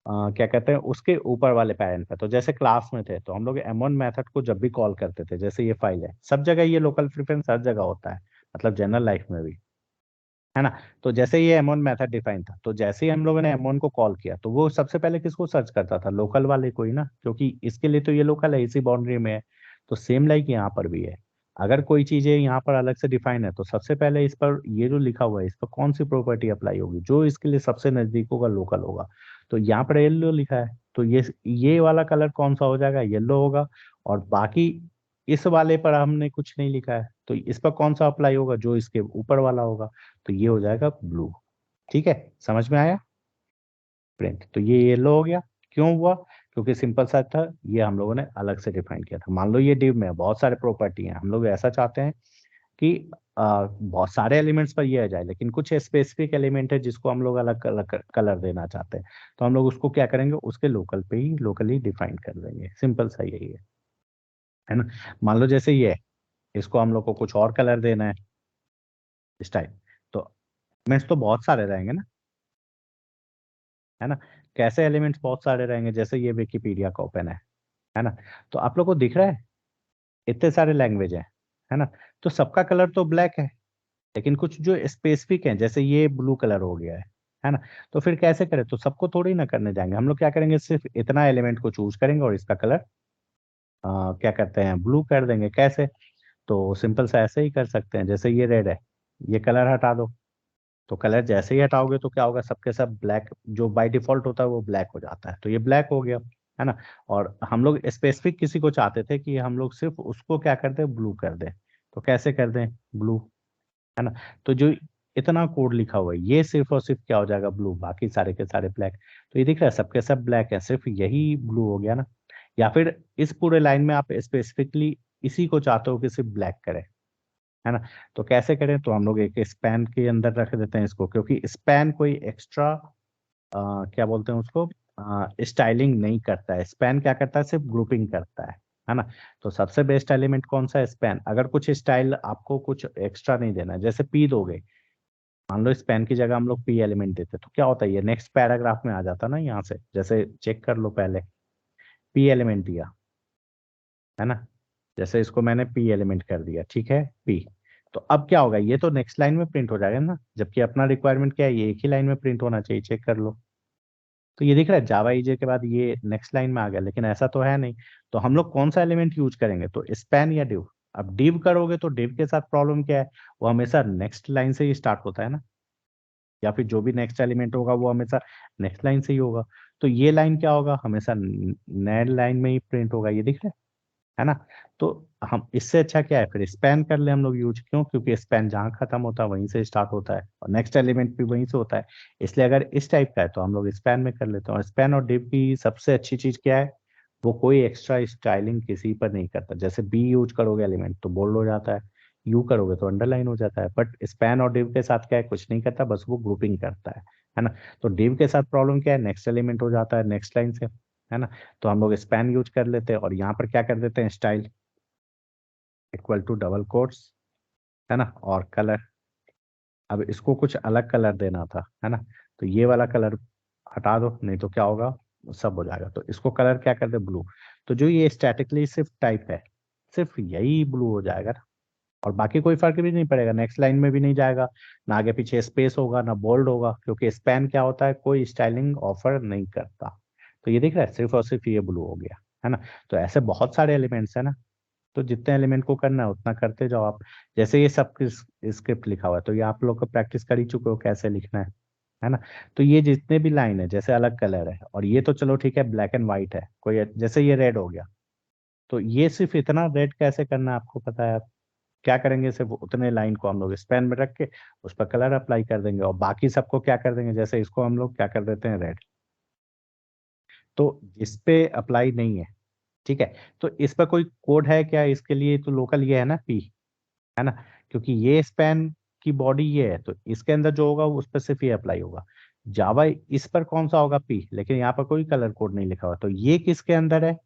A: क्या कहते हैं, उसके ऊपर वाले पैरेंट पे। तो जैसे क्लास में थे तो हम लोग M1 मेथड को जब भी कॉल करते थे, जैसे ये फाइल है, सब जगह ये लोकल प्रेफरेंस हर जगह होता है, मतलब जनरल लाइफ में भी, है ना। तो जैसे ये M1 मेथड डिफाइन था, तो जैसे ही हम लोगों ने M1 को कॉल किया तो वो सबसे पहले किसको सर्च करता था, लोकल वाले को ही ना, क्योंकि इसके लिए तो ये लोकल है, इसी बाउंड्री में है। तो सेम लाइक यहाँ पर भी है। अगर कोई चीजें यहाँ पर अलग से डिफाइन है तो सबसे पहले इस पर ये जो लिखा हुआ है इस पर कौन सी प्रॉपर्टी अप्लाई होगी, जो इसके लिए सबसे नजदीक होगा, लोकल होगा। तो यहाँ पर येलो लिखा है तो ये वाला कलर कौन सा हो जाएगा, येलो होगा। और बाकी इस वाले पर हमने कुछ नहीं लिखा है तो इस पर कौन सा अप्लाई होगा, जो इसके ऊपर वाला होगा। तो ये हो जाएगा ब्लू। ठीक है, समझ में आया प्रिंट। तो ये येलो हो गया, क्यों हुआ, क्योंकि सिंपल सा था, ये हम लोगों ने अलग से डिफाइन किया था। मान लो ये डिव में बहुत सारे प्रॉपर्टी हैं, हम लोग ऐसा चाहते हैं कि बहुत सारे एलिमेंट्स पर ये आ जाए, लेकिन कुछ स्पेसिफिक एलिमेंट है जिसको हम लोग अलग अलग कलर देना चाहते हैं। तो हम लोग उसको क्या करेंगे, उसके लोकल पे ही लोकली डिफाइन कर देंगे, सिंपल सा यही है ना। मान लो जैसे ये है, इसको हम लोग को कुछ और कलर देना है, स्टाइल। तो एलिमेंट्स तो बहुत सारे रहेंगे ना, है ना। कैसे एलिमेंट्स बहुत सारे रहेंगे, जैसे ये विकिपीडिया का ओपन है ना। तो आप लोग को दिख रहा है इतने सारे लैंग्वेज है ना। तो सबका कलर तो ब्लैक है, लेकिन कुछ जो स्पेसिफिक है, जैसे ये ब्लू कलर हो गया है ना। तो फिर कैसे करें, तो सबको थोड़ी ना करने जाएंगे हम लोग, क्या करेंगे, सिर्फ इतना एलिमेंट को चूज करेंगे और इसका कलर क्या करते हैं, ब्लू कर देंगे। कैसे, तो सिंपल सा ऐसे ही कर सकते हैं, जैसे ये रेड है, ये कलर हटा दो। तो कलर जैसे ही हटाओगे तो क्या होगा, सबके सब ब्लैक, जो बाय डिफॉल्ट होता है वो ब्लैक हो जाता है, तो ये ब्लैक हो गया, है ना। और हम लोग स्पेसिफिक किसी को चाहते थे कि हम लोग सिर्फ उसको क्या कर दें, ब्लू कर दें। तो कैसे कर दें, ब्लू, है ना। तो जो इतना कोड लिखा हुआ है ये सिर्फ और सिर्फ क्या हो जाएगा, ब्लू, बाकी सारे के सारे ब्लैक। तो ये दिख रहा है सबके सब ब्लैक है, सिर्फ यही ब्लू हो गया ना। या फिर इस पूरे लाइन में आप स्पेसिफिकली इसी को चाहते हो कि सिर्फ ब्लैक करे, है ना। तो कैसे करें, तो हम लोग एक स्पैन के अंदर रख देते हैं इसको, क्योंकि स्पैन कोई एक्स्ट्रा क्या बोलते हैं उसको, स्टाइलिंग नहीं करता है। स्पैन क्या करता है, सिर्फ ग्रुपिंग करता है ना। तो सबसे बेस्ट एलिमेंट कौन सा है, स्पैन। अगर कुछ स्टाइल आपको कुछ एक्स्ट्रा नहीं देना है, जैसे पी दोगे, मान लो स्पैन की जगह हम लोग पी एलिमेंट देते तो क्या होता है, ये नेक्स्ट पैराग्राफ में आ जाता ना, यहाँ से जैसे चेक कर लो पहले, पी एलिमेंट दिया, है ना। जैसे इसको मैंने पी एलिमेंट कर दिया, ठीक है, पी। तो अब क्या होगा, ये तो नेक्स्ट लाइन में प्रिंट हो जाएगा ना, जबकि अपना रिक्वायरमेंट क्या है, ये एक ही लाइन में प्रिंट होना चाहिए, चेक कर लो। तो ये दिख रहा है जावा ईजे के बाद ये नेक्स्ट लाइन में आ गया, लेकिन ऐसा तो है नहीं। तो हम लोग कौन सा एलिमेंट यूज करेंगे, तो स्पैन या डिव। अब डिव करोगे तो डिव के साथ प्रॉब्लम क्या है, वो हमेशा नेक्स्ट लाइन से ही स्टार्ट होता है ना, या फिर जो भी नेक्स्ट एलिमेंट होगा वो हमेशा नेक्स्ट लाइन से ही होगा। तो ये लाइन क्या होगा, हमेशा नए लाइन में ही प्रिंट होगा, ये दिख रहा है ना। तो हम इससे अच्छा क्या है, फिर स्पैन कर ले हम लोग यूज, क्यों, क्योंकि स्पैन जहाँ खत्म होता है वहीं से स्टार्ट होता है और नेक्स्ट एलिमेंट भी वहीं से होता है। इसलिए अगर इस टाइप का है तो हम लोग स्पैन में कर लेते हैं। और स्पैन और डिव की सबसे अच्छी चीज क्या है, वो कोई एक्स्ट्रा स्टाइलिंग किसी पर नहीं करता। जैसे बी यूज करोगे एलिमेंट तो बोल्ड हो जाता है, यू करोगे तो अंडरलाइन हो जाता है, बट स्पैन और डिव के साथ क्या है, कुछ नहीं करता, बस वो ग्रुपिंग करता है ना। तो डिव के साथ प्रॉब्लम क्या है, नेक्स्ट एलिमेंट हो जाता है नेक्स्ट लाइन से, है ना। तो हम लोग स्पैन यूज कर लेते हैं और यहाँ पर क्या कर देते हैं, style equal to double quotes, है ना, और कलर। अब इसको कुछ अलग कलर देना था, है ना, तो ये वाला कलर हटा दो, नहीं तो क्या होगा, सब हो जाएगा। तो इसको कलर क्या कर दे, ब्लू। तो जो ये स्टैटिकली सिर्फ टाइप है, सिर्फ यही ब्लू हो जाएगा ना, और बाकी कोई फर्क भी नहीं पड़ेगा, नेक्स्ट लाइन में भी नहीं जाएगा, ना आगे पीछे स्पेस होगा ना बोल्ड होगा, क्योंकि स्पैन क्या होता है, कोई स्टाइलिंग ऑफर नहीं करता। तो ये दिख रहा है, सिर्फ और सिर्फ ये ब्लू हो गया, है ना। तो ऐसे बहुत सारे एलिमेंट्स है ना, तो जितने एलिमेंट को करना है उतना करते जाओ आप। जैसे ये सब स्क्रिप्ट लिखा हुआ है तो ये आप लोग को प्रैक्टिस कर ही चुके हो कैसे लिखना है ना। तो ये जितने भी लाइन है, जैसे अलग कलर है, और ये तो चलो ठीक है ब्लैक एंड व्हाइट है, कोई जैसे ये रेड हो गया, तो ये सिर्फ इतना रेड कैसे करना है आपको पता है। आप क्या करेंगे, सिर्फ उतने लाइन को हम लोग स्पैन में रख के उस पर कलर अप्लाई कर देंगे, और बाकी सबको क्या कर देंगे, जैसे इसको हम लोग क्या कर देते हैं रेड, तो जिस पे अप्लाई नहीं है, ठीक है, तो इस पर कोई कोड है क्या इसके लिए, तो लोकल ये है ना पी, है ना, क्योंकि ये स्पैन की बॉडी ये है, तो इसके अंदर जो होगा वो उस पर सिर्फ ये अप्लाई होगा। जावा इस पर कौन सा होगा पी, लेकिन यहाँ पर कोई कलर कोड नहीं लिखा हुआ, तो ये किसके अंदर है,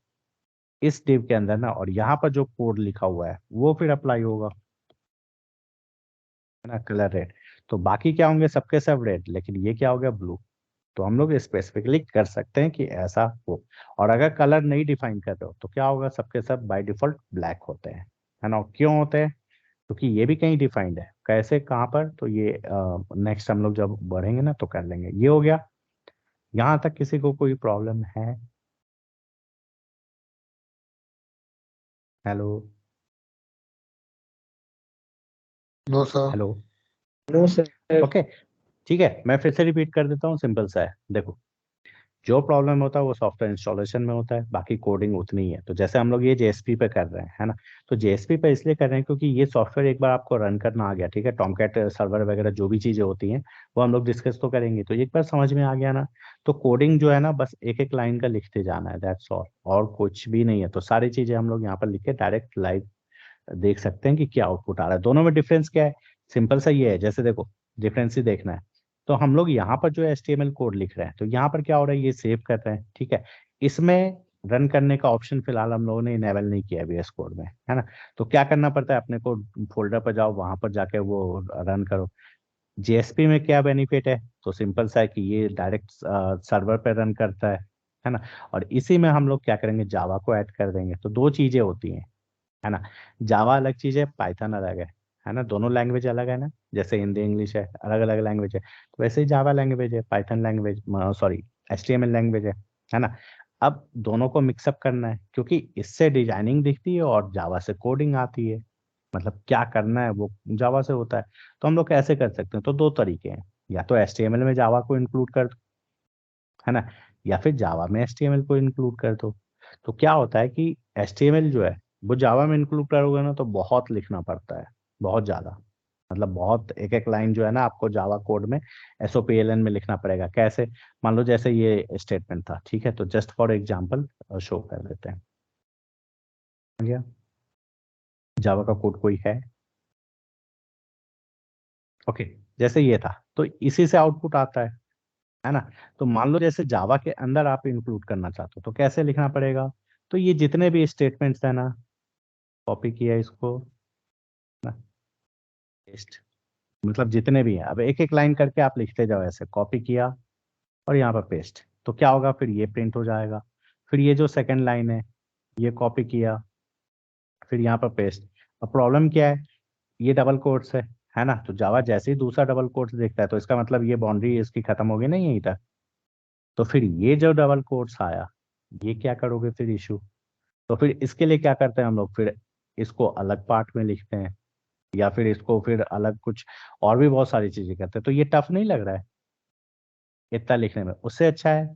A: इस डिव के अंदर ना, और यहाँ पर जो कोड लिखा हुआ है वो फिर अप्लाई होगा, है ना, कलर रेड। तो बाकी क्या होंगे, सबके सब रेड, लेकिन ये क्या हो गया, ब्लू। तो हम लोग स्पेसिफिकली कर सकते हैं कि ऐसा हो। और अगर कलर नहीं डिफाइन कर रहे हो तो क्या होगा, सबके सब बाय डिफॉल्ट ब्लैक होते हैं, है ना। क्यों होते हैं, क्योंकि ये भी कहीं डिफाइंड है, कैसे कहाँ पर, तो ये नेक्स्ट हम लोग जब बढ़ेंगे ना तो कर लेंगे। ये हो गया, यहाँ तक किसी को कोई प्रॉब्लम है, hello,
D: no sir.
A: Hello,
B: no sir.
A: Okay, ठीक है, मैं फिर से रिपीट कर देता हूँ, सिंपल सा है, देखो, जो प्रॉब्लम होता है वो सॉफ्टवेयर इंस्टॉलेशन में होता है, बाकी कोडिंग उतनी ही है। तो जैसे हम लोग ये जेएसपी पे कर रहे हैं, है ना, तो जेएसपी पे इसलिए कर रहे हैं क्योंकि ये सॉफ्टवेयर एक बार आपको रन करना आ गया, ठीक है, टॉमकैट सर्वर वगैरह जो भी चीजें होती हैं वो हम लोग डिस्कस तो करेंगे, तो एक बार समझ में आ गया ना, तो कोडिंग जो है ना बस एक एक लाइन का लिखते जाना है, दैट्स ऑल, और कुछ भी नहीं है। तो सारी चीजें हम लोग यहाँ पर लिख के डायरेक्ट लाइव देख सकते हैं कि क्या आउटपुट आ रहा है। दोनों में डिफरेंस क्या है, सिंपल सा ये है, जैसे देखो डिफरेंस ही देखना है, तो हम लोग यहाँ पर जो HTML कोड लिख रहे हैं, तो यहाँ पर क्या हो रहा है, ये सेव कर रहे हैं, ठीक है, इसमें रन करने का ऑप्शन फिलहाल हम लोगों ने इनेबल नहीं किया VS कोड में, है ना। तो क्या करना पड़ता है, अपने को फोल्डर पर जाओ, वहां पर जाके वो रन करो। JSP में क्या बेनिफिट है, तो सिंपल सा है कि ये डायरेक्ट सर्वर पे रन करता है ना। और इसी में हम लोग क्या करेंगे, जावा को ऐड कर देंगे। तो दो चीजें होती हैं, है ना, जावा अलग चीज है, पाइथन अलग है ना, दोनों लैंग्वेज अलग है ना, जैसे हिंदी इंग्लिश है, अलग अलग लैंग्वेज है, तो वैसे ही जावा लैंग्वेज है, Python language, sorry HTML language है ना। अब दोनों को मिक्सअप करना है, क्योंकि इससे डिजाइनिंग दिखती है और जावा से कोडिंग आती है, मतलब क्या करना है वो जावा से होता है। तो हम लोग कैसे कर सकते हैं, तो दो तरीके हैं, या तो HTML में जावा को इंक्लूड कर दो, है ना, या फिर जावा में HTML को इंक्लूड कर दो। तो क्या होता है कि HTML जो है वो जावा में इंक्लूड करोगे ना तो बहुत लिखना पड़ता है, बहुत ज्यादा, मतलब बहुत, एक एक लाइन जो है ना आपको जावा कोड में SOPLN में लिखना पड़ेगा। कैसे, मान लो जैसे ये स्टेटमेंट था, ठीक है, तो जस्ट फॉर एग्जांपल शो कर देते हैं, आ गया जावा का कोड कोई ओके, जैसे ये था, तो इसी से आउटपुट आता है ना। तो मान लो जैसे जावा के अंदर आप इंक्लूड करना चाहते हो तो कैसे लिखना पड़ेगा, तो ये जितने भी स्टेटमेंट्स है ना, कॉपी किया इसको ना, पेस्ट, मतलब जितने भी हैं, अब एक एक लाइन करके आप लिखते जाओ, ऐसे कॉपी किया और यहाँ पर पेस्ट, तो क्या होगा, फिर ये प्रिंट हो जाएगा। फिर ये जो सेकंड लाइन है, ये कॉपी किया, फिर यहाँ पर पेस्ट। अब प्रॉब्लम क्या है, ये डबल कोट्स है ना, तो जावा जैसे ही दूसरा डबल कोट्स देखता है तो इसका मतलब ये बाउंड्री इसकी खत्म हो गई नहीं यहीं तक। तो फिर ये जो डबल कोट्स आया, ये क्या करोगे फिर इशू, तो फिर इसके लिए क्या करते हैं हम लोग, फिर इसको अलग पार्ट में लिखते हैं, या फिर इसको फिर अलग कुछ और भी बहुत सारी चीजें करते हैं, तो ये टफ नहीं लग रहा है इतना लिखने में। उससे अच्छा है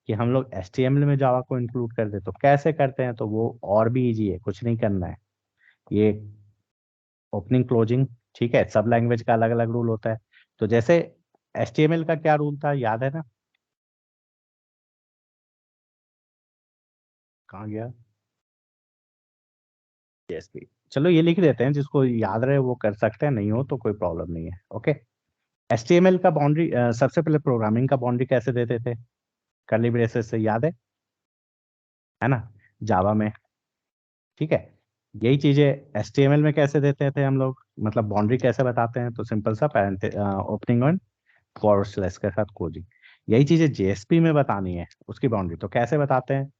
A: कि हम लोग HTML में जावा को इंक्लूड कर दे। तो कैसे करते हैं, तो वो और भी इजी है, कुछ नहीं करना है। ये ओपनिंग क्लोजिंग, ठीक है, सब लैंग्वेज का अलग अलग रूल होता है। तो जैसे HTML का क्या रूल था, याद है ना? कहाँ गया? JSP। चलो ये लिख देते हैं, जिसको याद रहे वो कर सकते हैं, नहीं हो तो कोई प्रॉब्लम नहीं है। ओके, HTML का बाउंड्री, सबसे पहले प्रोग्रामिंग का बाउंड्री कैसे देते थे? कर्ली ब्रेसेस से, याद है ना, जावा में। ठीक है, यही चीजें HTML में कैसे देते थे हम लोग, मतलब बाउंड्री कैसे बताते हैं? तो सिंपल सा ओपनिंग और फॉरवर्ड स्लैश के साथ कोडिंग। यही चीजें JSP में बतानी है, उसकी बाउंड्री तो कैसे बताते हैं?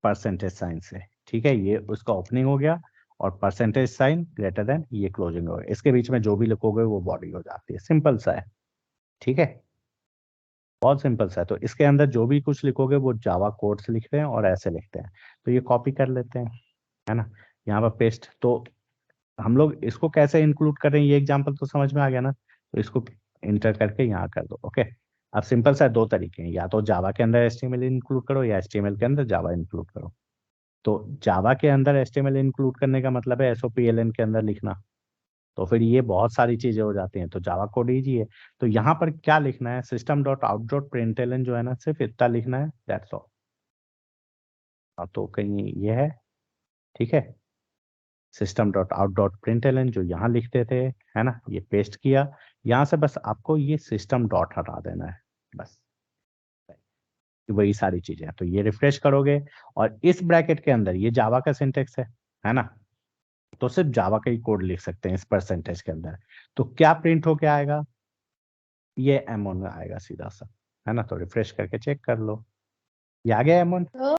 A: परसेंटेज साइन से। ठीक है, ये उसका ओपनिंग हो गया, और परसेंटेज साइन ग्रेटर देन ये क्लोजिंग हो गया। इसके बीच में जो भी लिखोगे वो बॉडी हो जाती है। सिंपल सा है, ठीक है, बहुत सिंपल सा है। तो इसके अंदर जो भी कुछ लिखोगे वो जावा कोड से लिखते हैं और ऐसे लिखते हैं। तो ये कॉपी कर लेते हैं, है ना, यहाँ पर पेस्ट। तो हम लोग इसको कैसे इंक्लूड कर रहे हैं, ये एग्जांपल तो समझ में आ गया ना। तो इसको इंटर करके यहाँ कर दो। ओके, अब सिंपल सा दो तरीके हैं, या तो जावा के अंदर HTML इंक्लूड करो, या HTML के अंदर जावा इंक्लूड करो। तो जावा के अंदर HTML इंक्लूड करने का मतलब है SOPLN के अंदर लिखना। तो फिर ये बहुत सारी चीजें हो जाती हैं, तो जावा कोड ईजी है। तो यहाँ पर क्या लिखना है, system.out.println जो है ना, सिर्फ इतना लिखना है, दैट्स ऑल। तो कहीं ये है, ठीक है, system.out.println जो यहाँ लिखते थे, है ना, ये पेस्ट किया। यहाँ से बस आपको ये सिस्टम डॉट हटा देना है, बस वही सारी चीजें हैं। तो ये रिफ्रेश करोगे, और इस ब्रैकेट के अंदर ये जावा का सिंटेक्स है ना, तो सिर्फ जावा का ही कोड लिख सकते हैं इस परसेंटेज के अंदर। तो क्या प्रिंट होके आएगा, ये M1 में आएगा सीधा सा, है ना। तो रिफ्रेश करके चेक कर लो, ये आ गया M1।